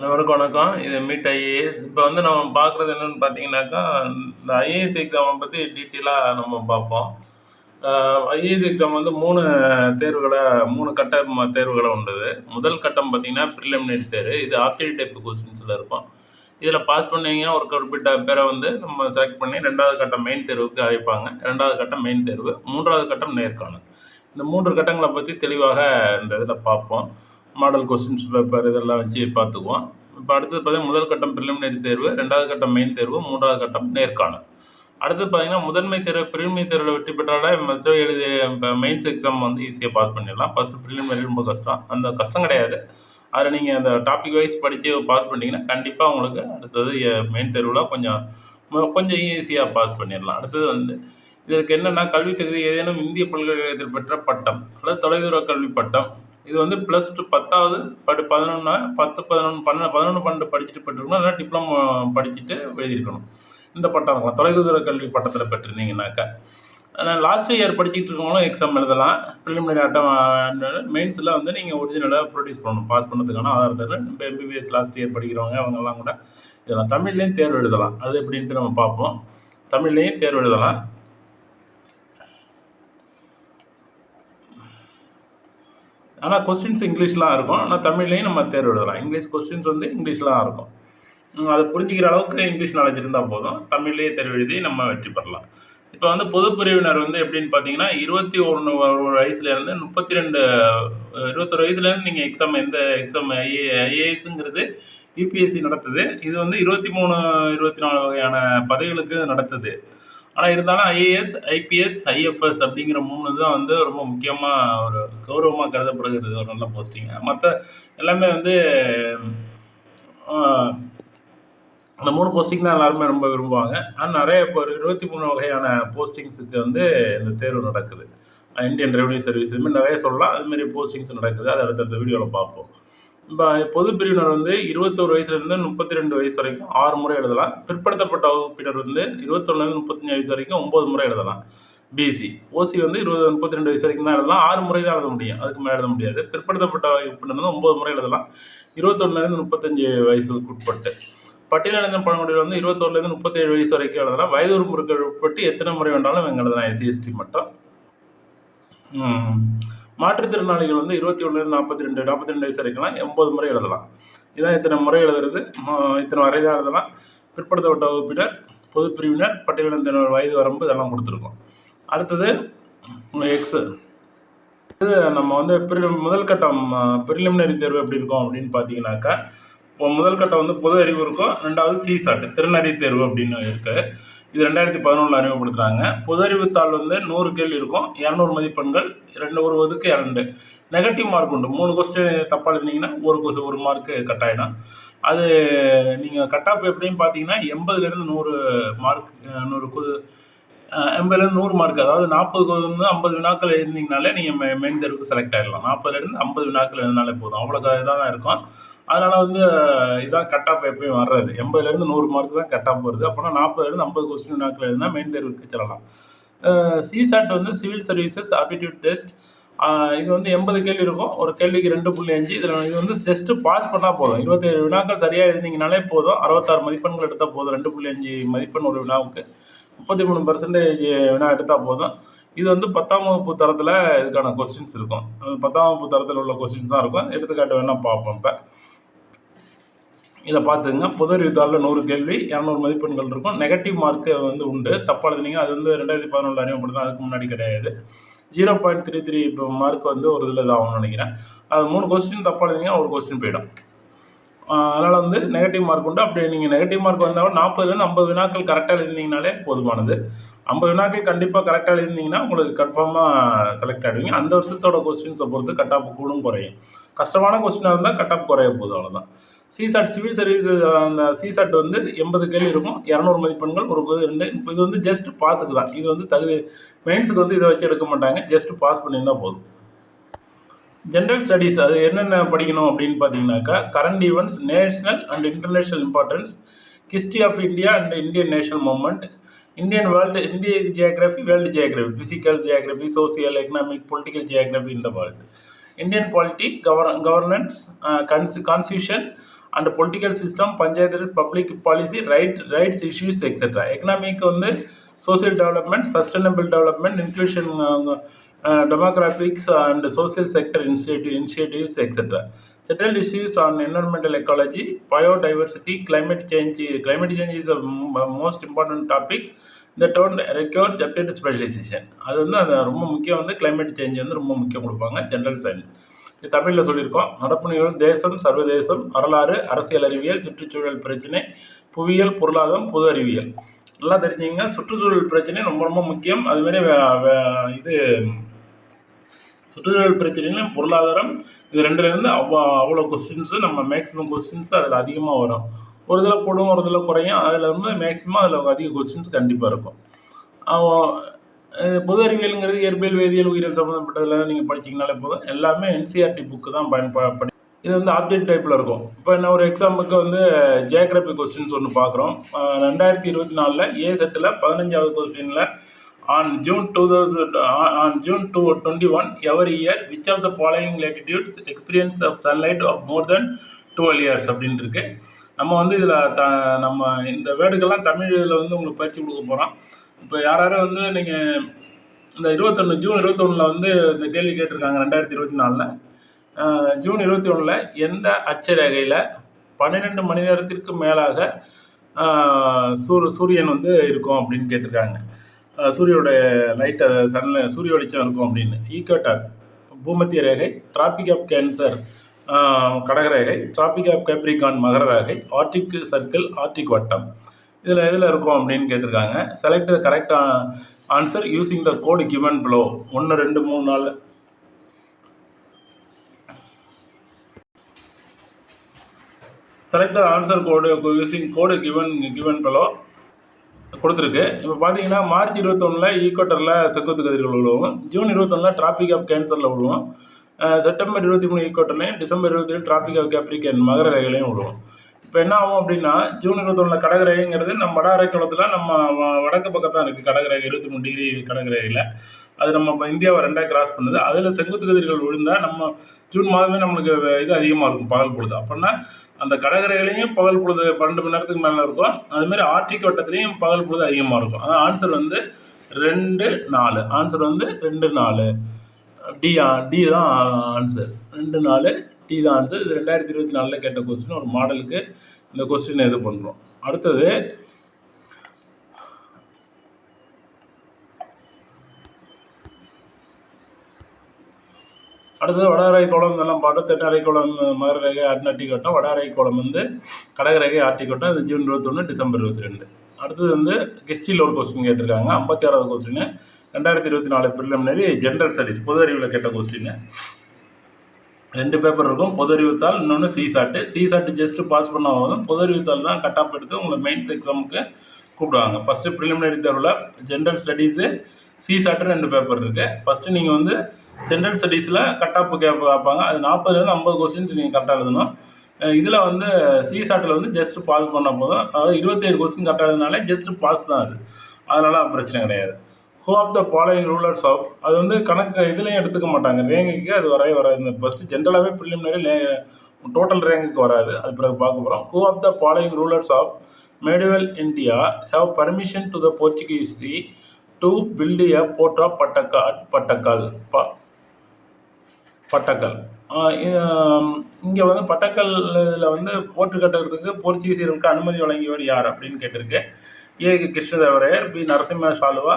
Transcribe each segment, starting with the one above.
அனைவருக்கும் வணக்கம். இது மீட் ஐஏஎஸ். இப்போ வந்து நம்ம பார்க்குறது என்னன்னு பார்த்தீங்கன்னாக்கா, இந்த ஐஏஎஸ் எக்ஸாமை பற்றி டீட்டெயிலாக நம்ம பார்ப்போம். ஐஏஎஸ் எக்ஸாம் வந்து 3 தேர்வுகள 3 கட்ட தேர்வுகள உண்டது. முதல் கட்டம் பார்த்தீங்கன்னா, ப்ரிலிமினரி தேர்வு. இது ஆப்டிடியூட் டைப் கொஸ்டின்ஸில் இருக்கும். இதில் பாஸ் பண்ணீங்கன்னா ஒரு குறிப்பிட்ட பேரை வந்து நம்ம செலக்ட் பண்ணி 2வது கட்டம் மெயின் தேர்வுக்கு அழைப்பாங்க. 2வது கட்டம் மெயின் தேர்வு, 3வது கட்டம் நேர்காணல். இந்த 3 கட்டங்களை பற்றி தெளிவாக இந்த இதில் பார்ப்போம். மாடல் கொஸ்டின்ஸ் பேப்பர் இதெல்லாம் வச்சு பார்த்துக்குவோம். இப்போ அடுத்தது பார்த்தீங்கன்னா முதல் கட்டம் ப்ரிலிமினரி தேர்வு, 2வது கட்டம் மெயின் தேர்வு, 3வது கட்டம் நேர்காணல். அடுத்து பார்த்தீங்கன்னா முதன்மை தேர்வு ப்ரிலிமினரி தேர்வில் வெற்றி பெற்றாலே மற்ற எழுதிய இப்போ மெயின்ஸ் எக்ஸாம் வந்து ஈஸியாக பாஸ் பண்ணிடலாம். ஃபஸ்ட்டு ப்ரிலிமினரி ரொம்ப கஷ்டம். அந்த கஷ்டம் கிடையாது. அதில் நீங்கள் அந்த டாபிக் வைஸ் படித்து பாஸ் பண்ணிங்கன்னா கண்டிப்பாக உங்களுக்கு அடுத்தது மெயின் தேர்வில் கொஞ்சம் ஈஸியாக பாஸ் பண்ணிடலாம். அடுத்தது வந்து இதற்கு என்னென்னா கல்வி தகுதி ஏதேனும் இந்திய பல்கலைக்கழகத்தில் பெற்ற பட்டம் அல்லது தொலைதூர கல்வி பட்டம். இது வந்து +2 10வது 11 10 11 11 12 படிச்சுட்டு பெற்றிருக்கணும். இல்லைனா டிப்ளமோ படிச்சுட்டு எழுதியிருக்கணும். இந்த பட்டம் இருக்கலாம். தொலைதூர கல்வி பட்டத்தில் பெற்றிருந்தீங்கன்னாக்கா. லாஸ்ட் இயர் படிச்சுட்டு இருக்கவங்களும் எக்ஸாம் எழுதலாம். ப்ரிலிமினரி மெயின்ஸில் வந்து நீங்கள் ஒரிஜினலாக ப்ரொடியூஸ் பண்ணணும். பாஸ் பண்ணதுக்கான ஆதாரத்தில் எம்பிபிஎஸ் லாஸ்ட் இயர் படிக்கிறவங்க அவங்கெல்லாம் கூட இதெல்லாம் தமிழ்லேயும் தேர்வு எழுதலாம். அது எப்படின்ட்டு நம்ம பார்ப்போம். தமிழ்லேயும் தேர்வு எழுதலாம். ஆனால் கொஸ்டின்ஸ் இங்கிலீஷ்லாம் இருக்கும். ஆனால் தமிழ்லேயும் நம்ம தேர்வு எழுதலாம். இங்கிலீஷ் கொஸ்டின்ஸ் வந்து இங்கிலீஷ்லாம் இருக்கும். அதை புரிஞ்சிக்கிற அளவுக்கு இங்கிலீஷ் நாலேஜ் இருந்தால் போதும். தமிழ்லேயே தேர்வு எழுதி நம்ம வெற்றி பெறலாம். இப்போ வந்து பொது பிரிவினர் வந்து எப்படின்னு பார்த்தீங்கன்னா 21 வயசுலேருந்து 32 21 வயசுலேருந்து நீங்கள் எந்த எக்ஸாம் ஐஏஎஸ்ங்கிறது யூபிஎஸ்சி நடத்துது. இது வந்து 23 24 வகையான பதவிகளுக்கு நடத்துது. ஆனால் இருந்தாலும் ஐஏஎஸ், ஐபிஎஸ், ஐஎஃப்எஸ் அப்படிங்கிற 3 தான் வந்து ரொம்ப முக்கியமாக ஒரு கௌரவமாக கருதப்படுகிறது. ஒரு நல்ல போஸ்டிங். மற்ற எல்லாமே வந்து அந்த 3 போஸ்டிங் தான் எல்லாருமே ரொம்ப விரும்புவாங்க. ஆனால் நிறைய இப்போ 23 வகையான போஸ்டிங்ஸுக்கு வந்து இந்த தேர்வு நடக்குது. இந்தியன் ரெவன்யூ சர்வீஸ் இதுமாதிரி நிறைய சொல்லலாம். அதுமாரி போஸ்டிங்ஸ் நடக்குது. அதை அடுத்த வீடியோவில் பார்ப்போம். இப்போ பொது பிரிவினர் வந்து 21 வயசுலேருந்து 32 வயசு வரைக்கும் 6 முறை எழுதலாம். பிற்படுத்தப்பட்ட வகுப்பினர் வந்து 21லேருந்து 35 வயசு வரைக்கும் 9 முறை எழுதலாம். பிசி ஓசி வந்து 32 வயசு வரைக்கும் தான் எழுதலாம். 6 முறை தான் எழுத முடியும். அதுக்கு மேலே எழுத முடியாது. பிற்படுத்தப்பட்ட வகுப்பினர் வந்து 9 முறை எழுதலாம். 21லேருந்து 35 வயசுக்கு உட்பட்டு. பட்டியலின பழங்குடியில் வந்து 21லேருந்து 37 வயசு வரைக்கும் எழுதலாம். வயது உறுப்புக்கு உட்பட்டு எத்தனை முறை வேண்டாலும் இவங்க எழுதலாம். எஸ்சி/எஸ்டி மட்டும். மாற்றுத்திறனாளிகள் வந்து 21லேருந்து 42 வயசு வரைக்கும்லாம் 80 முறை எழுதலாம். இதான் இத்தனை முறை எழுதுறது. இத்தனை வரை தான் எழுதலாம். பிற்படுத்தப்பட்ட வகுப்பினர், பொது பிரிவினர், பட்டியலினத்தினர் வயது வரம்பு இதெல்லாம் கொடுத்துருக்கோம். அடுத்தது நம்ம வந்து முதல் கட்டம் ப்ரிலிமினரி தேர்வு எப்படி இருக்கும் அப்படின்னு பார்த்தீங்கன்னாக்கா, இப்போ முதல் கட்டம் வந்து பொது அறிவு இருக்கும். 2வது சிசாட் திறனறி தேர்வு அப்படின்னு இருக்குது. இது 2011 அறிமுகப்படுத்துகிறாங்க. பொது அறிவுத்தாள் வந்து 100 கேள்வி இருக்கும். 200 மதிப்பெண்கள். ஒரு ஒதுக்கு 2 நெகட்டிவ் மார்க் உண்டு. 3 கொஸ்டின் தப்பாக எழுதினீங்கன்னா ஒரு மார்க்கு கட் ஆகிடும். அது நீங்கள் கட் ஆஃப் எப்படின்னு பார்த்தீங்கன்னா 80லேருந்து 100 மார்க் 80லேருந்து 100 மார்க். அதாவது 40 50 வினாக்கள் எழுதினீங்கனாலே நீங்கள் மெயின் தேர்வுக்கு செலக்ட் ஆகிடலாம். 40லேருந்து 50 வினாக்கள் எழுதினாலே போதும். அவ்வளோ இதாக தான் இருக்கும். அதனால் வந்து இதான் கட் ஆஃப் எப்பயும் வர்றது. 80லேருந்து 100 மார்க் தான் கட் ஆஃப் வருது. அப்போனா 40லேருந்து 50 கொஸ்டின் வினாக்கள் எழுதினா மெயின் தேர்வுக்கு செல்லலாம். சிசாட் வந்து சிவில் சர்வீசஸ் ஆப்டிடியூட் டெஸ்ட். இது வந்து 80 கேள்வி இருக்கும். ஒரு கேள்விக்கு 2.5. இது வந்து ஜஸ்ட்டு பாஸ் பண்ணால் போதும். 27 வினாக்கள் சரியாக எழுதினீங்கனாலே போதும். 66 மதிப்பெண்கள் எடுத்தால் போதும். 2.5 மதிப்பெண் ஒரு வினாவுக்கு. 33% வினா எடுத்தால் போதும். இது வந்து 10ஆம் வகுப்பு தரத்தில் இதுக்கான கொஸ்டின்ஸ் இருக்கும். 10ஆம் வகுப்பு தரத்தில் உள்ள கொஸ்டின்ஸ் தான் இருக்கும். எடுத்துக்காட்டு வேணால் பார்ப்போம். இப்போ இதை பார்த்துங்க. பொது அறிவுத்தாளில் 100 கேள்வி 200 மதிப்பெண்கள் இருக்கும். நெகட்டிவ் மார்க்கு வந்து உண்டு. தப்பாக எழுதினீங்க. அது வந்து 2011 அறிமுகப்படுத்தலாம். அதுக்கு முன்னாடி கிடையாது. 0.33 இப்போ மார்க் வந்து ஒரு இதில் இதாகும்னு நினைக்கிறேன். அது 3 கொஸ்டின் தப்பாக எழுதினீங்கன்னா ஒரு கொஸ்டின் போயிடும். அதனால் வந்து நெகட்டிவ் மார்க் உண்டு. அப்படி நீங்கள் நெகட்டிவ் மார்க் வந்தாலும் 40லேருந்து 50 வினாக்கள் கரெக்டாக எழுதினீங்கனாலே போதுமானது. 50 வினாக்கள் கண்டிப்பாக கரெக்டாக எழுதினீங்கன்னா உங்களுக்கு கன்ஃபார்மாக செலக்ட் ஆகிடுவீங்க. அந்த வருஷத்தோட கொஸ்டின்ஸை பொறுத்து கட் ஆஃப் கூடும் குறையும். கஷ்டமான கொஸ்டினாக இருந்தால் கட் ஆஃப் குறைய போதும். அவ்வளோதான். சிசாட் சிவில் சர்வீஸ் அந்த சிசாட் வந்து 80 கேள்வி இருக்கும். 200 மதிப்பெண்கள் ஒரு 2. இது வந்து ஜஸ்ட் பாஸுக்கு தான். இது வந்து தகுதி மெயின்ஸுக்கு வந்து இதை வச்சு எடுக்க மாட்டாங்க. ஜஸ்ட் பாஸ் பண்ணியிருந்தா போதும். ஜென்ரல் ஸ்டடீஸ் அது என்னென்ன படிக்கணும் அப்படின்னு பார்த்தீங்கன்னாக்கா, current events, national and international importance, history of India and Indian national movement, இந்திய geography, world geography, physical geography, social, economic, political geography in the world, Indian polity, governance, constitution, and political system, panchayat, public policy, rights issues etcetera. Economic வந்து social development, sustainable development, inclusion, demographics and social sector initiatives etcetera. Settled issues on environmental ecology, biodiversity, climate change. Climate change is the most important topic that don't require chapter specialization. அது வந்து அது ரொம்ப முக்கியம். வந்து climate change வந்து ரொம்ப முக்கியம் கொடுப்பாங்க ஜென்ரல் சயின்ஸ். இது தமிழில் சொல்லியிருக்கோம். நடப்பு நிகழ்வு, தேசம், சர்வதேசம், வரலாறு, அரசியல் அறிவியல், சுற்றுச்சூழல் பிரச்சனை, புவியியல், பொருளாதாரம், பொது அறிவியல். நல்லா தெரிஞ்சுங்க. சுற்றுச்சூழல் பிரச்சனை ரொம்ப ரொம்ப முக்கியம். அதுமாரி இது சுற்றுச்சூழல் பிரச்சனையும் பொருளாதாரம், இது ரெண்டுலேருந்து அவ்வளோ கொஸ்டின்ஸு, நம்ம மேக்ஸிமம் கொஸ்டின்ஸ் அதில் அதிகமாக வரும். ஒரு இதில் கூடும், ஒரு இதில் குறையும். அதில் வந்து மேக்ஸிமம் அதில் அதிக கொஸ்டின்ஸ் கண்டிப்பாக இருக்கும். பொது அறிவியலுங்கிறது இயற்பியல், வேதியியல், உயிரியல் சம்மந்தப்பட்டதில் நீங்கள் படிச்சிங்கனாலே போதும். எல்லாமே என்சிஆர்டி புக்கு தான் படி. இது வந்து ஆப்ஜெக்ட் டைப்பில் இருக்கும். இப்போ என்ன ஒரு எக்ஸாம்பிளுக்கு வந்து ஜியோகிராஃபி கொஸ்டின்ஸ் ஒன்று பார்க்குறோம். 2024 ஏ செட்டில் 15வது கொஸ்டினில் on June 21 every year which of the following latitudes experience of sunlight of more than 12 years அப்படின்னு இருக்கு. நம்ம வந்து இதில் நம்ம இந்த வேர்டுக்கெல்லாம் தமிழ் இதில் வந்து உங்களுக்கு பயிற்சி கொடுக்க போகிறோம். இப்போ யாரும் வந்து நீங்கள் இந்த ஜூன் 21 வந்து இந்த கேள்வி கேட்டிருக்காங்க. 2024 ஜூன் 21 எந்த அட்சரேகையில் 12 மணி நேரத்திற்கு மேலாக சூரியன் வந்து இருக்கும் அப்படின்னு கேட்டிருக்காங்க. சூரியோடைய லைட்டை சூரிய வெளிச்சம் இருக்கும் அப்படின்னு. ஈக்குவேட்டர் பூமத்திய ரேகை, டிராபிக் ஆஃப் கேன்சர் கடகரேகை, டிராபிக் ஆஃப் கேப்ரிகான் மகர ரேகை, ஆர்டிக் சர்க்கிள் ஆர்டிக் வட்டம். இதில் எதில் இருக்கும் அப்படின்னு கேட்டிருக்காங்க. Select the correct answer using the code given below. 1 2 3 4 select the answer code using code given below கொடுத்துருக்கு. இப்போ பார்த்தீங்கன்னா மார்ச் 21 ஈக்குவேட்டரில் செங்குத்து கதிர்கள் விழுவும். ஜூன் 21 டிராபிக் ஆஃப் கேன்சரில் விழுவும். செப்டம்பர் 23 ஈக்குவேட்டர்லையும், டிசம்பர் 27 டிராபிக் ஆஃப் கேப்ரிகன் மகர ரேகையிலையும் விழுவும். இப்போ என்ன ஆகும் அப்படின்னா, ஜூன் 21 கடகரேகைங்கிறது நம்ம வட அரைக்கோளத்தில் நம்ம வடக்கு பக்கம் தான் இருக்குது. கடகரேகை 23 டிகிரி கடகரேகையில் அது நம்ம இந்தியாவை 2 கிராஸ் பண்ணுது. அதில் செங்குத்து கதிர்கள் விழுந்தால் நம்ம ஜூன் மாதமே நம்மளுக்கு இது அதிகமாக இருக்கும், பகல் பொழுது. அப்படின்னா அந்த கடகரேகையிலையும் பகல் பொழுது 12 மணி நேரத்துக்கு மேலே இருக்கும். அதுமாரி ஆர்டிக் வட்டத்துலேயும் பகல் பொழுது அதிகமாக இருக்கும். அதான் ஆன்சர் வந்து 2 4. ஆன்சர் வந்து 2 4. டி தான் ஆன்சர். 2 4 டி தான் ஆன்சர். இது 2024 கேட்ட கொஸ்டின். ஒரு மாடலுக்கு இந்த கொஸ்டின் இது பண்ணுறோம். அடுத்தது வட அரைக்கோளம் இதெல்லாம் பாட்டு. தென் அரைக்கோளம் மகர ரேகை அட்லாண்டிக் வட்டம், வட அரைக்கோளம் வந்து கடகரேகை ஆர்டிக் வட்டம். இது ஜூன் 21 டிசம்பர் 22. அடுத்தது வந்து கெஸ்டியில் ஒரு கொஸ்டின் கேட்டிருக்காங்க. 56வது கொஸ்டின் 2024 ப்ரிலிமினரி ஜென்ரல் ஸ்டடீஸ் பொது அறிவில் கேட்ட கொஸ்டின். 2 பேப்பர் இருக்கும். பொது அறிவுத்தாள், இன்னொன்று சிசாட்டு ஜஸ்ட் பாஸ் பண்ண போதும். பொது அறிவுத்தாள் தான் கட் ஆஃப் எடுத்து உங்களை மெயின்ஸ் எக்ஸாமுக்கு கூப்பிடுவாங்க. ஃபஸ்ட்டு ப்ரிலிமினரி தேர்வில் ஜென்ரல் ஸ்டடீஸு, சிசாட்டு 2 பேப்பர் இருக்குது. ஃபஸ்ட்டு நீங்கள் வந்து ஜென்ரல் ஸ்டடீஸில் கட் ஆஃப் பார்ப்பாங்க. அது 40லேருந்து 50 கொஸ்டின்ஸ் நீங்கள் கரெக்டாக எழுதணும். இதில் வந்து சிசாட்டில் வந்து ஜஸ்ட் பாஸ் பண்ண போதும். அதாவது 27 கொஸ்டின் கரெக்டாக எழுதுனாலே ஜஸ்ட் பாஸ் தான் அது. அதனால் பிரச்சனை கிடையாது. Who of the following rulers of, அது வந்து கணக்கு இதுலேயும் எடுத்துக்க மாட்டாங்க. ரேங்குக்கு அது வராது. இந்த ஃபஸ்ட்டு ஜென்ரலாகவே ப்ரிலிமினரி டோட்டல் ரேங்குக்கு வராது. அது பிறகு பார்க்க போகிறோம். Who of the following rulers of medieval India have permission to the Portuguese to build a port of Pattadakal. இங்கே வந்து பட்டக்கல்லில் வந்து போர்ட்டு கட்டுறதுக்கு போர்ச்சுகீசியர்களுக்கு அனுமதி வழங்கியவர் யார் அப்படின்னு கேட்டிருக்கு. ஏ கிருஷ்ணதேவராயர், பி நரசிம்ம சாலுவா.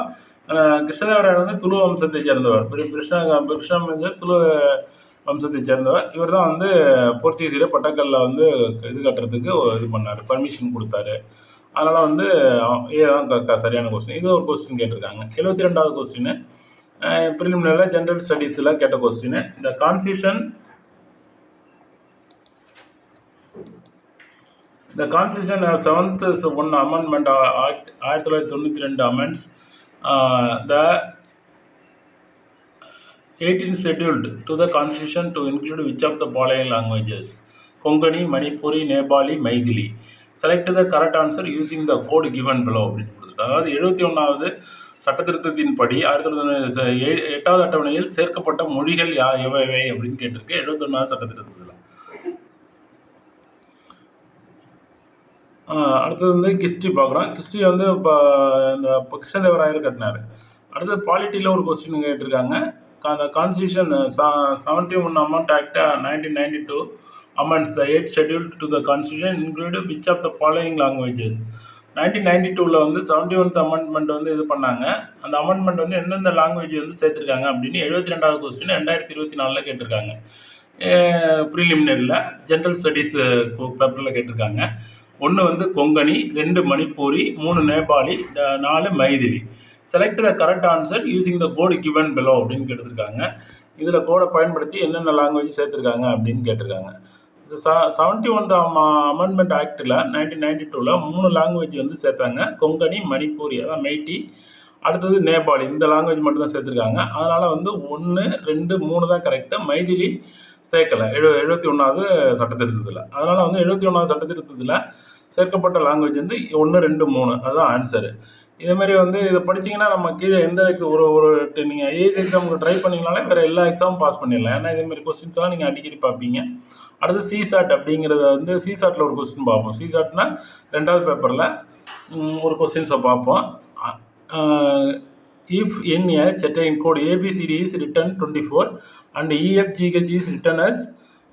கிருஷ்ணதேவராயர் வந்து துளு வம்சத்தை சேர்ந்தவர். கிருஷ்ண துளு வம்சத்தை சேர்ந்தவர். இவர் தான் வந்து போர்ச்சுகீசியரை பட்டக்கல்லில் வந்து இது கட்டுறதுக்கு இது பண்ணார், பர்மிஷன் கொடுத்தாரு. அதனால் வந்து ஏ தான் சரியான கொஸ்டின். இது ஒரு கொஸ்டின் கேட்டிருக்காங்க. 72வது கொஸ்டின் ப்ரிலிமினரியில் ஜென்ரல் ஸ்டடீஸில் கேட்ட கொஸ்டின். இந்த constitution 7th one amendment act 1992 amends the 18th scheduled to the constitution to include which of the following languages? Konkani, Manipuri, Nepali, Maithili. Select the correct answer using the code given below. அதாவது 71வது சட்டத்திருத்தத்தின்படி 8வது அட்டவணையில் சேர்க்கப்பட்ட மொழிகள் எவை அப்படின்னு கேட்டிருக்கு. 71வது சட்டத்திருத்தத்தில் அடுத்தது வந்து ஹிஸ்ட்ரி பார்க்குறோம். ஹிஸ்ட்ரி வந்து இப்போ இந்த கிருஷ்ணதேவராயர் கட்டினார். அடுத்தது பாலிட்டியில் ஒரு கொஸ்டின் கேட்டிருக்காங்க. அந்த constitution 71 amend act 1992 amends the 8th schedule to the constitution include which of the following languages. 1992 வந்து 71th அமெண்ட்மெண்ட் வந்து இது பண்ணாங்க. அந்த அமெண்ட்மெண்ட் வந்து எந்தெந்த லாங்குவேஜ் வந்து சேர்த்துருக்காங்க அப்படின்னு 72வது கொஸ்டின் 2024 கேட்டிருக்காங்க. ப்ரீலிமினரியில் ஜென்ரல் ஸ்டடீஸ் பேப்பரில் கேட்டிருக்காங்க. 1 வந்து Konkani, 2 Manipuri, 3 Nepali, 4 Maithili. Select the correct answer using the code given below அப்படின்னு கேட்டிருக்காங்க. இதில் கோடை பயன்படுத்தி என்னென்ன லாங்குவேஜ் சேர்த்துருக்காங்க அப்படின்னு கேட்டிருக்காங்க. 71th அமெண்ட்மெண்ட் ஆக்டில் 1992 3 லாங்குவேஜ் வந்து சேர்த்தாங்க. கொங்கணி, மணிப்பூரி அதான் மெய்ட்டி, அடுத்தது நேபாளி. இந்த லாங்குவேஜ் மட்டும் தான் சேர்த்துருக்காங்க. அதனால் வந்து 1, 2, 3 தான் கரெக்டு. மைதிலி சேர்க்கலை 71வது சட்டத்திருத்தத்தில். அதனால் வந்து 71வது சட்டத்திருத்தத்தில் சேர்க்கப்பட்ட லாங்குவேஜ் வந்து 1, 2, 3 அதுதான் ஆன்சரு. இதேமாரி வந்து இதை படிச்சிங்கன்னா நம்ம கீழே எந்த ஒரு நீங்கள் ஐஏஎஸ் எக்ஸாமுக்கு ட்ரை பண்ணிங்கனாலே வேறு எல்லா எக்ஸாமும் பாஸ் பண்ணிடலாம். ஏன்னா இதேமாரி கொஸ்டின்ஸ்லாம் நீங்கள் அடிக்கடி பார்ப்பீங்க. அடுத்து சிசாட் அப்படிங்கிறத வந்து சிசாட்டில் ஒரு கொஸ்டின் பார்ப்போம். சிசாட்னா 2வது பேப்பரில் ஒரு கொஸ்டின்ஸை பார்ப்போம். if in a certain code ABCD is written 24 and EFGH is written as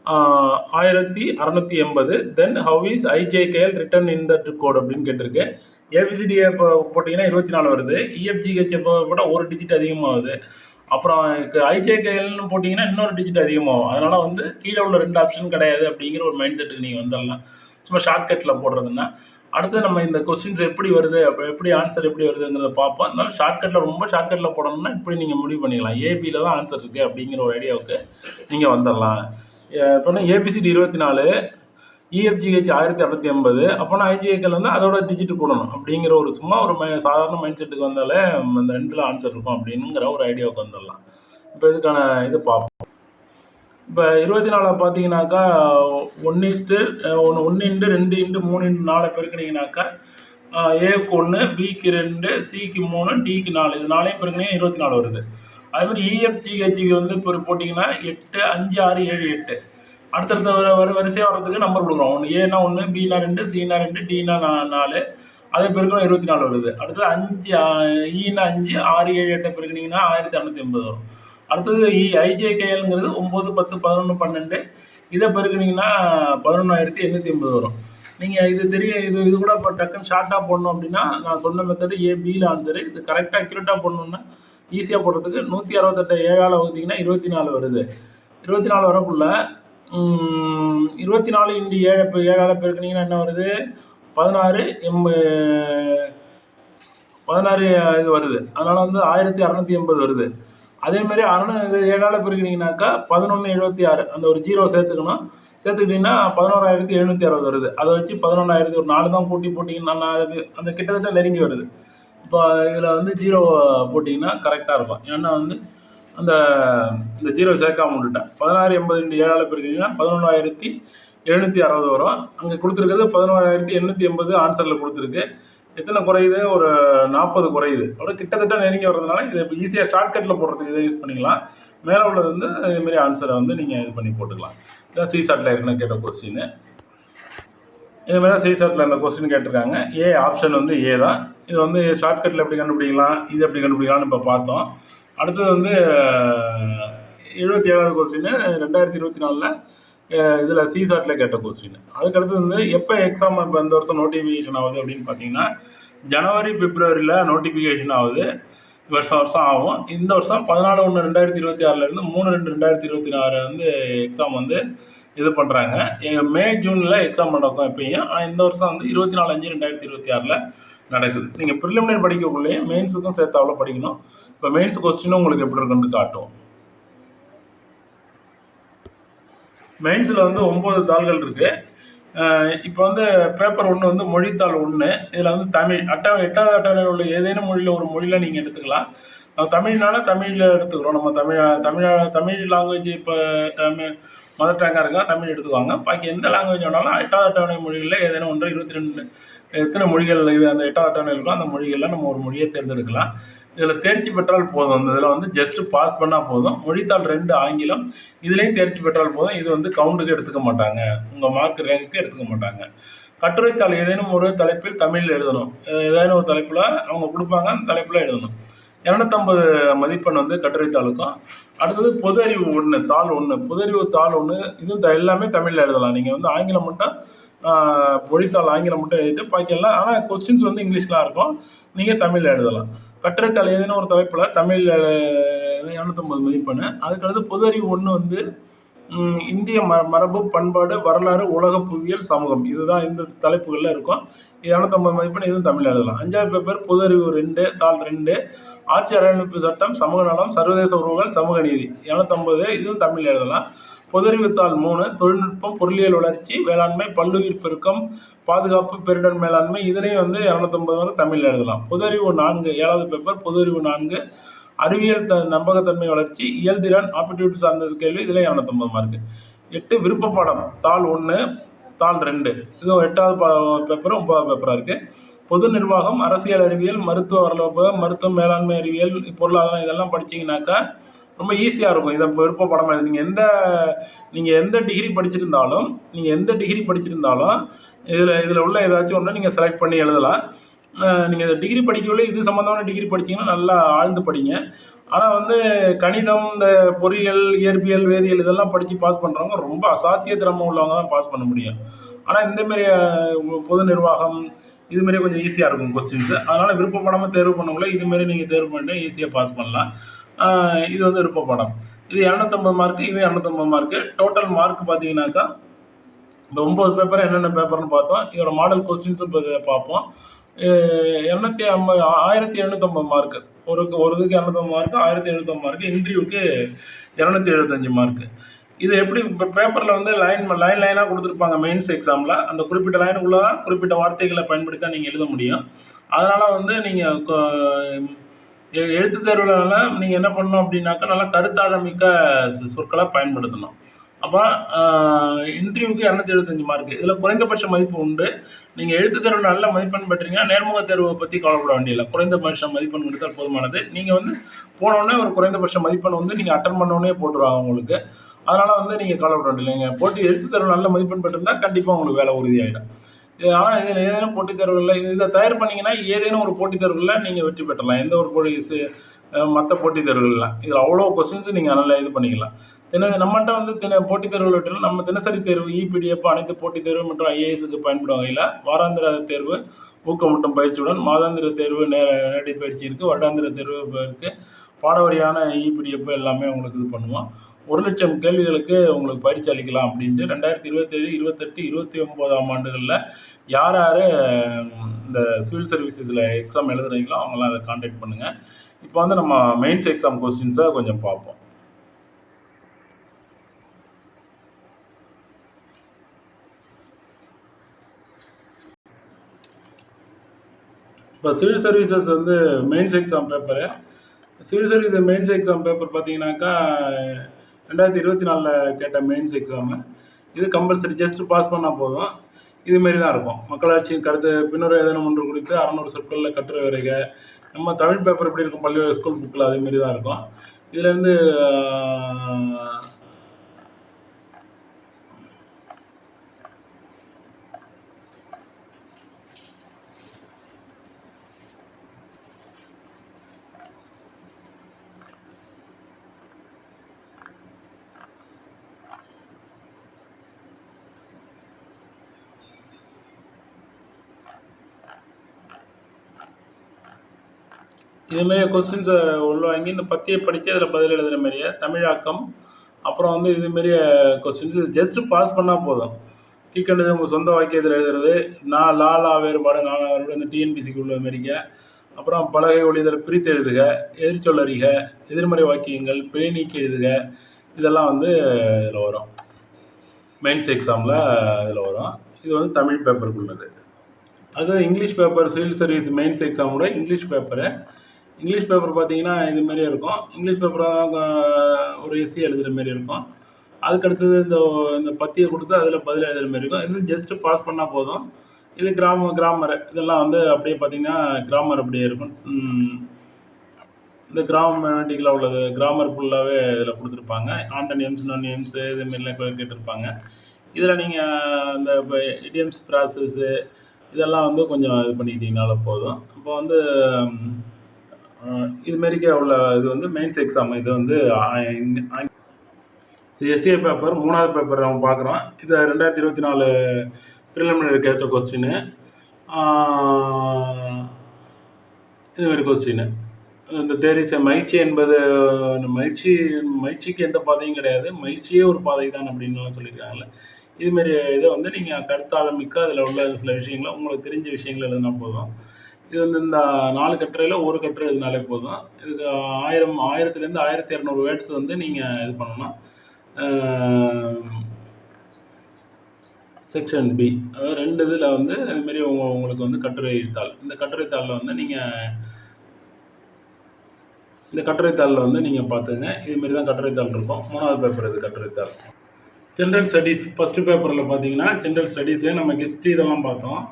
1680, then how is IJKL written in that code அப்படின்னு கேட்டிருக்கு. ABCD போட்டிங்கன்னா 24 வருது. EFGH போட்டால் ஒரு டிஜிட் அதிகமாகுது. அப்புறம் ஐஜேகேஎல்னு போட்டிங்கன்னா இன்னொரு டிஜிட் அதிகமாகும். அதனால் வந்து கீழே உள்ள 2 ஆப்ஷன் கிடையாது அப்படிங்கிற ஒரு மைண்ட் செட்டுக்கு நீங்கள் வந்துடலாம். சும்மா ஷார்ட்கட்டில் போடுறதுன்னா. அடுத்து நம்ம இந்த கொஸ்டின்ஸ் எப்படி வருது, அப்போ எப்படி ஆன்சர் எப்படி வருதுங்கிறத பார்ப்போம். அதனால ஷார்ட்கட்டில் ரொம்ப ஷார்ட்கட்டில் போடணும்னா இப்படி நீங்கள் முடிவு பண்ணிக்கலாம். ஏபியில் தான் ஆன்சர் இருக்குது அப்படிங்கிற ஒரு ஐடியாவுக்கு நீங்கள் வந்துடலாம். இப்போ ஏபிசிடி 24, EFGH 1680, அப்போனா ஐஜிஏக்கள் வந்து அதோட டிஜிட் போடணும் அப்படிங்கிற ஒரு சும்மா ஒரு சாதாரண மைண்ட் செட்டுக்கு வந்தாலே அந்த 2ல் ஆன்சர் இருக்கும் அப்படிங்கிற ஒரு ஐடியாவுக்கு வந்துடலாம். இப்போ இதுக்கான இது பார்ப்போம். இப்போ 24 பார்த்தீங்கன்னாக்கா 1:2:3:4 பெருக்கினீங்கனாக்கா ஏக்கு 1, பிக்கு 2, சிக்கு 3, டிக்கு 4, இது 4 பெருக்கினீங்கன்னா 24 வருது. அதேமாதிரி EFGHக்கு வந்து இப்போ போட்டிங்கன்னா 8, 5, 6, 7, 8 அடுத்தடுத்த வரிசையாக வர்றதுக்கு நம்பர் கொடுக்குறோம். 1 ஏனா 1, பினா 2, சினா 2, டினா 4, அதே பெருக்கணும் 24 வருது. அடுத்தது 5 ஈனா 5, 6, 7, 8 பெருக்கினீங்கன்னா 1680 வரும். அடுத்தது ஐஜேகேஎல்ங்கிறது 9, 10, 11, 12, இதை பெருக்கினீங்கன்னா 11,880 வரும். நீங்கள் இது கூட இப்போ டக்குன்னு ஷார்ட்டாக போடணும் அப்படின்னா நான் சொன்ன மெத்தடு ஏபியில் ஆன்சரு. இது கரெக்டாக அக்யூரேட்டாக போடணுன்னா ஈஸியாக போடுறதுக்கு 168 7ஆல் வகுத்தீங்கன்னா 24 வருது. 24 வரக்குள்ள 24 × 7 இப்போ 7ஆல் பெருக்கினீங்கன்னா என்ன வருது? 16 இது வருது. அதனால் வந்து 1680 வருது. அதேமாதிரி 7ஆல் பெருக்கினீங்கன்னாக்கா 1176, அந்த ஒரு 0 சேர்த்துக்கணும். சேர்த்துக்கிட்டிங்கன்னா 11,760 வருது. அதை வச்சு 11,000 ஒரு 4 தான் கூட்டி போட்டிங்கன்னா அந்த கிட்டத்தட்ட நெருங்கி வருது. இப்போ இதில் வந்து 0 போட்டிங்கன்னா கரெக்டாக இருக்கும். ஏன்னா வந்து இந்த 0 சேர்க்காம விட்டுட்டேன். 1680 × 7ஆல் பெருக்கினீங்கன்னா 11,760 வரும். அங்கே கொடுத்துருக்கிறது 11,880 ஆன்சரில் கொடுத்துருக்கு. எத்தனை குறையுது? ஒரு 40 குறையுது. அவ்வளோ கிட்டத்தட்ட நெருங்கி வர்றதுனால இதை இப்போ ஈஸியாக ஷார்ட்கட்டில் போடுறதுக்கு இதை யூஸ் பண்ணிக்கலாம். மேலே உள்ளது வந்து இதுமாரி ஆன்சரை வந்து நீங்கள் இது பண்ணி போட்டுக்கலாம். இதான் சிசாட்டில் ஏற்கனவே கேட்ட கொஸ்டின். இதுமாதிரி தான் சிசாட்டில் அந்த கொஸ்டின் கேட்டிருக்காங்க. ஆப்ஷன் வந்து ஏ தான். இது வந்து ஷார்ட்கட்டில் எப்படி கண்டுபிடிக்கலாம், இது எப்படி கண்டுபிடிக்கலாம்னு இப்போ பார்த்தோம். அடுத்தது வந்து 77வது கொஸ்டின் 2024 இதில் சிசாட்டில் கேட்ட கொஸ்டின். அதுக்கடுத்து வந்து எப்போ எக்ஸாம் இப்போ இந்த வருஷம் நோட்டிஃபிகேஷன் ஆகுது அப்படின்னு பார்த்தீங்கன்னா ஜனவரி, பிப்ரவரியில் நோட்டிஃபிகேஷன் ஆகுது. வருஷம் ஆகும். இந்த வருஷம் 14/1/2026 3/2/2026 வந்து எக்ஸாம் வந்து இது பண்ணுறாங்க. மே, ஜூனில் எக்ஸாம் நடக்கும் எப்பயும். ஆனால் இந்த வருஷம் வந்து 24/5/2026 நடக்குது. நீங்கள் ப்ரிலிமினரி படிக்கக்குள்ளேயே மெயின்ஸுக்கும் சேர்த்தாவில் படிக்கணும். இப்போ மெயின்ஸ் கொஸ்டினும் உங்களுக்கு எப்படி இருக்குன்னு காட்டும். மெயின்ஸில் வந்து 9 தாள்கள் இருக்குது. இப்போ வந்து பேப்பர் 1 வந்து மொழித்தாள் 1. இதில் வந்து தமிழ் 8வது அட்டவணையில் உள்ள ஏதேனும் மொழியில் ஒரு மொழியில் நீங்கள் எடுத்துக்கலாம். தமிழ்னால தமிழில் எடுத்துக்கிறோம். நம்ம தமிழ் லாங்குவேஜ் இப்போ மதர் டங்காக இருக்கா தமிழ் எடுத்துக்குவாங்க. பாக்கி எந்த லாங்குவேஜ் வேணாலும் 8வது அட்டவணை மொழிகளில் ஏதேனும் ஒன்று 22 எத்தனை மொழிகள் இது அந்த 8வது அட்டவணை இருக்கோ அந்த மொழிகளில் நம்ம ஒரு மொழியை தேர்ந்தெடுக்கலாம். இதில் தேர்ச்சி பெற்றால் போதும். அந்த இதில் வந்து ஜஸ்ட்டு பாஸ் பண்ணால் போதும். மொழித்தாள் 2 ஆங்கிலம், இதுலேயும் தேர்ச்சி பெற்றால் போதும். இது வந்து கவுண்டுக்கு எடுத்துக்க மாட்டாங்க, உங்கள் மார்க் ரேங்குக்கு எடுத்துக்க மாட்டாங்க. கட்டுரைத்தாள் ஏதேனும் ஒரு தலைப்பில் தமிழில் எழுதணும். ஏதேனும் ஒரு தலைப்பில் அவங்க கொடுப்பாங்க, அந்த தலைப்பில் எழுதணும். 250 மதிப்பெண் வந்து கட்டுரைத்தாளுக்கும். அடுத்தது பொது அறிவு 1 தாள் 1 பொது அறிவு தாள் 1 இதுவும் எல்லாமே தமிழில் எழுதலாம். நீங்கள் வந்து ஆங்கிலம் மட்டும் மொழித்தாள் ஆங்கிலம் மட்டும் எழுதிட்டு பாக்கி எல்லாம், ஆனால் கொஸ்டின்ஸ் வந்து இங்கிலீஷ்லாம் இருக்கும், நீங்கள் தமிழில் எழுதலாம். கட்டுரைத்தாள் ஏதேனும் ஒரு தலைப்பில் தமிழில் 250 மதிப்பெண். அதுக்கடுத்து பொது அறிவு 1 வந்து இந்திய மரபு, பண்பாடு, வரலாறு, உலக புவியியல், சமூகம், இதுதான் இந்த தலைப்புகளில் இருக்கும். 250 மதிப்பெண், இதுவும் தமிழில் எழுதலாம். 5வது பேப்பர் பொது அறிவு 2 தாள் 2 ஆட்சி அரசியலமைப்பு சட்டம், சமூக நலம், சர்வதேச உறவுகள், சமூக நீதி, 250, இதுவும் தமிழில் எழுதலாம். பொதறிவு தாள் 3 தொழில்நுட்பம், பொருளியல் வளர்ச்சி, வேளாண்மை, பல்லுயிர் பெருக்கம், பாதுகாப்பு, பேரிடர் மேலாண்மை, இதனையும் வந்து 250 வந்து தமிழில் எழுதலாம். பொதறிவு 4 7வது பேப்பர் பொதறிவு 4 அறிவியல் நம்பகத்தன்மை வளர்ச்சி, இயல்திறன், ஆப்டிடியூட் சார்ந்த கேள்வி, இதில் 250 மார்க்கு. 8 விருப்ப பாடம் தாள் 1 தாள் 2 இது 8வது பேப்பரும் 9வது பேப்பராக இருக்குது. பொது நிர்வாகம், அரசியல் அறிவியல், மருத்துவ வரலாறு, மருத்துவம், மேலாண்மை அறிவியல், பொருளாதாரம், இதெல்லாம் படிச்சிங்கனாக்கா ரொம்ப ஈஸியாக இருக்கும். இதை விருப்ப பாடமாக நீங்கள் எந்த டிகிரி படிச்சிருந்தாலும் இதில் உள்ள ஏதாச்சும் ஒன்று நீங்கள் செலக்ட் பண்ணி எழுதலாம். நீங்கள் டிகிரி படிக்கவில்லை, இது சம்மந்தமான டிகிரி படிச்சிங்கன்னா நல்லா ஆழ்ந்து படிங்க. ஆனால் வந்து கணிதம், இந்த பொறியியல், இயற்பியல், வேதியியல் இதெல்லாம் படித்து பாஸ் பண்ணுறவங்க ரொம்ப அசாத்திய திறமை உள்ளவங்க தான் பாஸ் பண்ண முடியும். ஆனால் இந்தமாரி பொது நிர்வாகம் இதுமாரி கொஞ்சம் ஈஸியாக இருக்கும் கொஸ்டின்ஸு. அதனால் விருப்ப பாடமாக தேர்வு பண்ணக்குள்ள இதுமாரி நீங்கள் தேர்வு பண்ணி ஈஸியாக பாஸ் பண்ணலாம். இது வந்து விருப்ப பாடம். இது 250 மார்க்கு, இது 250 மார்க்கு. டோட்டல் மார்க் பார்த்தீங்கன்னாக்கா இந்த 9 பேப்பர் என்னென்ன பேப்பர்னு பார்த்தோம். இதோட மாடல் கொஸ்டின்ஸும் இப்போ பார்ப்போம். 1750 மார்க்கு. ஒரு இதுக்கு 250 மார்க்கு, 1750 மார்க்கு. இன்டர்வியூக்கு 275 மார்க்கு. இது எப்படி இப்போ பேப்பரில் வந்து லைனாக கொடுத்துருப்பாங்க மெயின்ஸ் எக்ஸாமில். அந்த குறிப்பிட்ட லைனுக்குள்ளே தான் குறிப்பிட்ட வார்த்தைகளை பயன்படுத்தி தான் நீங்கள் எழுத முடியும். அதனால் வந்து நீங்கள் எழுத்து தேர்வுல நீங்கள் என்ன பண்ணணும் அப்படின்னாக்கா நல்லா கருத்தாழமிக்க சொற்களை பயன்படுத்தணும். அப்போ இன்டர்வியூக்கு 275 மார்க்கு. இதில் குறைந்தபட்ச மதிப்பு உண்டு. நீங்கள் எழுத்து தேர்வில் நல்ல மதிப்பெண் பெற்றீங்கன்னா நேர்முக தேர்வை பற்றி கவலைப்பட வேண்டியதில்லை. குறைந்தபட்ச மதிப்பெண் கொடுத்தால் போதுமானது. நீங்கள் வந்து போனோடனே ஒரு குறைந்தபட்ச மதிப்பெண் வந்து நீங்கள் அட்டன் பண்ணோடனே போட்டுருவாங்க உங்களுக்கு. அதனால் வந்து நீங்கள் கவலைப்பட வேண்டியதில்லை. நீங்கள் போட்டி எழுத்து தேர்வு நல்ல மதிப்பெண் பெற்றிருந்தால் கண்டிப்பாக உங்களுக்கு வேலை உறுதியாகிடும். ஆனால் இதில் ஏதேனும் போட்டித் தேர்வுகளில் இதை தயார் பண்ணிங்கன்னா ஏதேனும் ஒரு போட்டித் தேர்வுகளில் நீங்கள் வெற்றி பெற்றலாம். எந்த ஒரு மற்ற போட்டித் தேர்வுகள்லாம் இதில் அவ்வளோ கொஸ்டின்ஸு நீங்கள் நல்லா இது பண்ணிக்கலாம். நம்மகிட்ட வந்து போட்டித் தேர்வுகள் விட்டு நம்ம தினசரி தேர்வு, இபிடிஎஃப், அனைத்து போட்டித் தேர்வு மற்றும் ஐஏஎஸ்க்கு பயன்படும் வகையில் வாராந்திர தேர்வு ஊக்கமூட்டும் பயிற்சியுடன் மாதாந்திர தேர்வு நேரடி பயிற்சி இருக்குது, வருடாந்திர தேர்வு இருக்குது, பாடவாரியான இபிடிஎஃப் எல்லாமே உங்களுக்கு இது பண்ணுவோம். 1,00,000 கேள்விகளுக்கு உங்களுக்கு பயிற்சி அளிக்கலாம் அப்படின்ட்டு 2027, 28, 29ஆம் ஆண்டுகளில் யார் யார் இந்த சிவில் சர்வீசஸில் எக்ஸாம் எழுதுறீங்களோ அவங்களாம் அதை கான்டாக்ட் பண்ணுங்கள். இப்போ வந்து நம்ம மெயின்ஸ் எக்ஸாம் கொஸ்டின்ஸை கொஞ்சம் பார்ப்போம். இப்போ சிவில் சர்வீசஸ் வந்து mains exam paper civil service mains exam paper பார்த்தீங்கன்னாக்கா 2024 கேட்ட மெயின்ஸ் எக்ஸாமு. இது கம்பல்சரி ஜஸ்ட் பாஸ் பண்ணால் போதும். இதுமாரி தான் இருக்கும். மக்களாட்சியின் கருத்து பின்னுரை ஏதேனும் ஒன்று குறித்து 600 சொற்களில் கட்டுரை வரைக. நம்ம தமிழ் பேப்பர் எப்படி இருக்கும் பள்ளி ஸ்கூல் புக்கில் அதேமாரி தான் இருக்கும். இதுலேருந்து இதுமாரி கொஸ்டின்ஸை உள்வாங்கி இந்த பத்தியை படித்து அதில் பதில் எழுதுகிற மாதிரியே தமிழாக்கம். அப்புறம் வந்து இதுமாரி கொஸ்டின்ஸ் ஜஸ்ட்டு பாஸ் பண்ணால் போதும். கீழ்கண்டது உங்கள் சொந்த வாக்கியத்தில் எழுதுறது, லா வேறுபாடு இந்த டிஎன்பிசிக்கு உள்ள மாரிங்க. அப்புறம் பலகை ஒளிதல் பிரித்து எழுதுக, எதிர்ச்சொல் அறிக, எதிர்மறை வாக்கியங்கள், பிழை நீக்கி எழுதுக, இதெல்லாம் வந்து இதில் வரும். மெயின்ஸ் எக்ஸாமில் இதில் வரும். இது வந்து தமிழ் பேப்பருக்கு உள்ளது. அது English paper civil service mains எக்ஸாமோட இங்கிலீஷ் பேப்பர் பார்த்தீங்கன்னா இதுமாரியே இருக்கும். இங்கிலீஷ் பேப்பராக ஒரு எஸ்சி எழுதுகிற மாரி இருக்கும். அதுக்கடுத்தது இந்த பத்தியை கொடுத்து அதில் பதில் எழுதுகிற மாரி இருக்கும். இது ஜஸ்ட்டு பாஸ் பண்ணால் போதும். இது கிராமர் இதெல்லாம் வந்து அப்படியே பார்த்தீங்கன்னா கிராமர் அப்படியே இருக்கும். இந்த கிராமட்டிக்கலாக உள்ளது கிராமர் ஃபுல்லாகவே இதில் கொடுத்துருப்பாங்க. ஆண்டனியம்ஸ், நோனியம்ஸு இதுமாரிலாம் கேட்டிருப்பாங்க. இதில் நீங்கள் இந்த இப்போ இடியம்ஸ் ப்ராசஸ்ஸு இதெல்லாம் வந்து கொஞ்சம் இது பண்ணிக்கிட்டிங்கனால போதும். இப்போ வந்து இதுமாரிக்கே உள்ள இது வந்து மெயின்ஸ் எக்ஸாம். இது வந்து இது எஸ்ஏ பேப்பர் 3வது பேப்பர் நம்ம பார்க்குறோம். இது 2024 ப்ரிலிமினரிக்கு ஏற்ற கொஸ்டின்னு. இதுமாரி கொஸ்டின்னு. இந்த தேர் இஸ் எ மகிழ்ச்சி என்பது மகிழ்ச்சிக்கு எந்த பாதையும் கிடையாது. மகிழ்ச்சியே ஒரு பாதை தான் அப்படின்லாம் சொல்லியிருக்காங்கல்ல. இதுமாரி இதை வந்து நீங்கள் கருத்தாழமிக்க அதில் உள்ள சில விஷயங்கள உங்களுக்கு தெரிஞ்ச விஷயங்கள் எழுதினா போதும். இது வந்து இந்த 4 கட்டுரையில் ஒரு கட்டுரை எழுதினாலே போதும். இதுக்கு 1000லேருந்து 1200 வேர்ட்ஸ் வந்து நீங்கள் இது பண்ணணும். செக்ஷன் பி, அதாவது 2 இதில் வந்து இதுமாரி உங்களுக்கு வந்து கட்டுரைத்தாள். இந்த கட்டுரைத்தாளில் வந்து இந்த கட்டுரைத்தாளில் வந்து நீங்கள் பார்த்துங்க. இதுமாரி தான் கட்டுரைத்தாள் இருக்கும். 3வது பேப்பர் இது கட்டுரைத்தாள். ஜென்ரல் ஸ்டடீஸ் ஃபஸ்ட்டு பேப்பரில் பார்த்தீங்கன்னா ஜென்ரல் ஸ்டடீஸே நம்ம ஹிஸ்ட்ரி இதெல்லாம் பார்த்தோம்.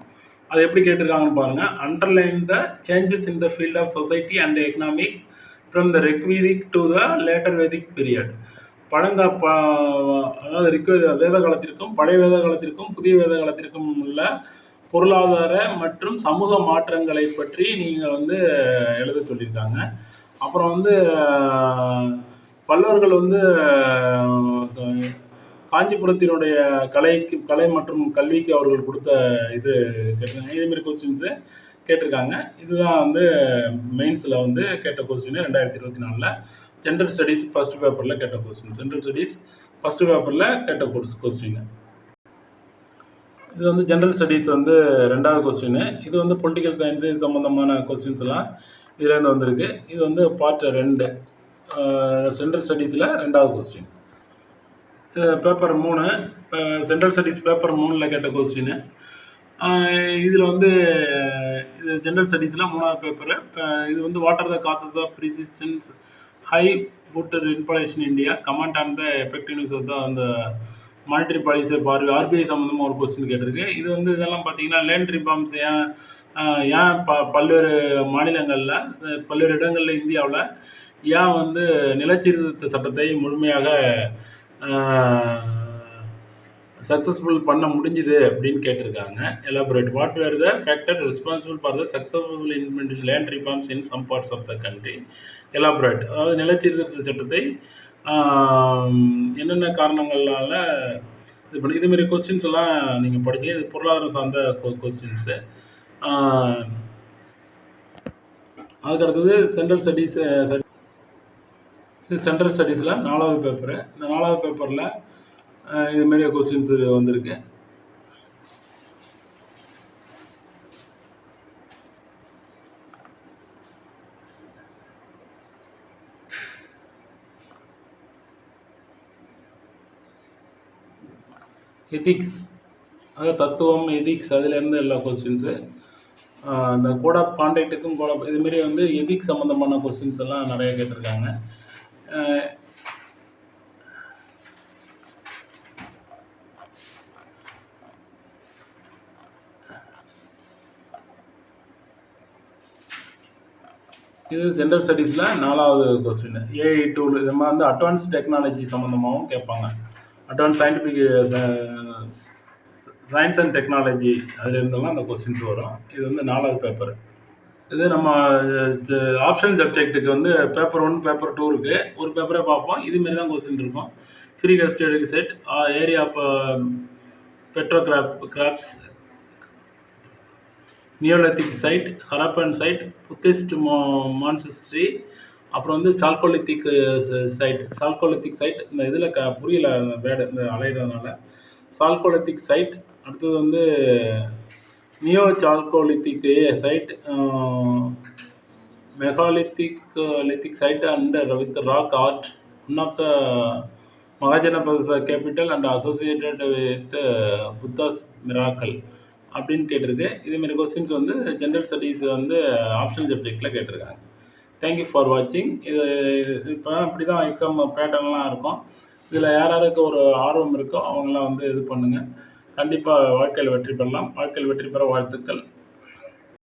அது எப்படி கேட்டிருக்காங்கன்னு பாருங்கள். Underline the changes in the field of society and economic from the Rigvedic to the later Vedic period. அதாவது வேத காலத்திற்கும் பழைய வேத காலத்திற்கும் புதிய வேத காலத்திற்கும் உள்ள பொருளாதார மற்றும் சமூக மாற்றங்களை பற்றி நீங்கள் வந்து எழுத சொல்லியிருக்காங்க. அப்புறம் வந்து பல்லவர்கள் வந்து காஞ்சிபுரத்தினுடைய கலை மற்றும் கல்விக்கு அவர்கள் கொடுத்த இது கேட்டிருக்காங்க. இதேமாரி கொஸ்டின்ஸு கேட்டிருக்காங்க. இதுதான் வந்து மெயின்ஸில் வந்து கேட்ட கொஸ்டின் 2024 ஜென்ரல் ஸ்டடீஸ் ஃபஸ்ட் பேப்பரில் கேட்ட கொஸ்டின். ஜென்ரல் ஸ்டடீஸ் ஃபஸ்ட் பேப்பரில் கேட்ட கொஸ்டின். இது வந்து ஜென்ரல் ஸ்டடீஸ் வந்து 2வது கொஸ்டின். இது வந்து பொலிட்டிக்கல் சயின்ஸு சம்மந்தமான கொஸ்டின்ஸ்லாம் இதுலேருந்து வந்திருக்கு. இது வந்து பார்ட் 2 ஜென்ரல் ஸ்டடீஸில் 2வது question. Paper 3 general studies paper 3ல் கேட்ட கொஸ்டின். இதில் வந்து இது ஜென்ரல் ஸ்டடீஸில் 3வது பேப்பரு. இது வந்து what are the causes of persistence high food inflation India comment on the effectiveness of the அந்த மானிட்டரி பாலிசி ஆர்பிஐ சம்மந்தமாக ஒரு கொஸ்டின் கேட்டிருக்கு. இது வந்து இதெல்லாம் பார்த்தீங்கன்னா லேண்ட் ரிஃபார்ம்ஸ் ஏன் பல்வேறு மாநிலங்களில் பல்வேறு இடங்களில் இந்தியாவில் ஏன் வந்து நிலச்சீர்திருத்த சட்டத்தை முழுமையாக சக்ஸஸ்ஃபுல் பண்ண முடிஞ்சுது அப்படின்னு கேட்டிருக்காங்க. Elaborate what were the factor responsible for the successful implementation land reforms in some parts of the country. Elaborate, அதாவது நிலச்சீர்திருத்த சட்டத்தை என்னென்ன காரணங்களால் இது பண்ணி இதுமாரி கொஸ்டின்ஸ் எல்லாம் நீங்கள் படிச்சு இது பொருளாதாரம் சார்ந்த கொஸ்டின்ஸு. அதுக்கடுத்தது சென்ட்ரல் ஸ்டடீஸ். இது சென்ட்ரல் ஸ்டடீஸில் 4வது பேப்பரு. இந்த 4வது பேப்பரில் இதுமாரி கொஸ்டின்ஸ் வந்திருக்கு. எதிக்ஸ், அதாவது தத்துவம், எதிக்ஸ் அதுலேருந்து எல்லா கொஸ்டின்ஸு. இந்த கோட் ஆஃப் கான்டாக்டுக்கும் இதுமாரி வந்து எதிக்ஸ் சம்மந்தமான கொஸ்டின்ஸ் எல்லாம் நிறைய கேட்டிருக்காங்க. இது ஜென்ரல் ஸ்டடீஸில் 4வது கொஸ்டின். ஏஐ டூல் இது மாதிரி வந்து அட்வான்ஸ் டெக்னாலஜி சம்மந்தமாகவும் கேட்பாங்க. அட்வான்ஸ் சயின்ஸ் அண்ட் டெக்னாலஜி அதுலேருந்தெல்லாம் அந்த கொஸ்டின்ஸ் வரும். இது வந்து 4வது பேப்பர். இது நம்ம ஆப்ஷனல் சப்ஜெக்ட்டுக்கு வந்து பேப்பர் 1 பேப்பர் 2 இருக்குது. ஒரு பேப்பரே பார்ப்போம். இதுமாரி தான் கொஸ்டின் இருக்கும். Free custody set, area of crops, neolithic site, Harappan site, Buddhist monastery, அப்புறம் வந்து சால்கோலித்திக் சைட். இந்த இதில் புரியல வேர்டு இந்த அலையிறதுனால. Chalcolithic site. அடுத்தது வந்து neo chalcolithic site, megalithic site and with rock art, one of the Mahajanapada capital and associated with Buddha's miracle அப்படின்னு கேட்டிருக்கு. இதுமாரி கொஸ்டின்ஸ் வந்து ஜென்ரல் ஸ்டடீஸ் வந்து ஆப்ஷனல் சப்ஜெக்டில் கேட்டிருக்காங்க. தேங்க்யூ ஃபார் வாட்சிங். இது இப்போ இப்படி தான் எக்ஸாம் பேட்டர்ன்லாம் இருக்கும். இதில் யாருக்கு ஒரு ஆர்வம் இருக்கோ அவங்களாம் வந்து இது பண்ணுங்கள். கண்டிப்பாக வாழ்க்கையில் வெற்றி பெறலாம். வாழ்க்கையில் வெற்றி பெற வாழ்த்துக்கள்.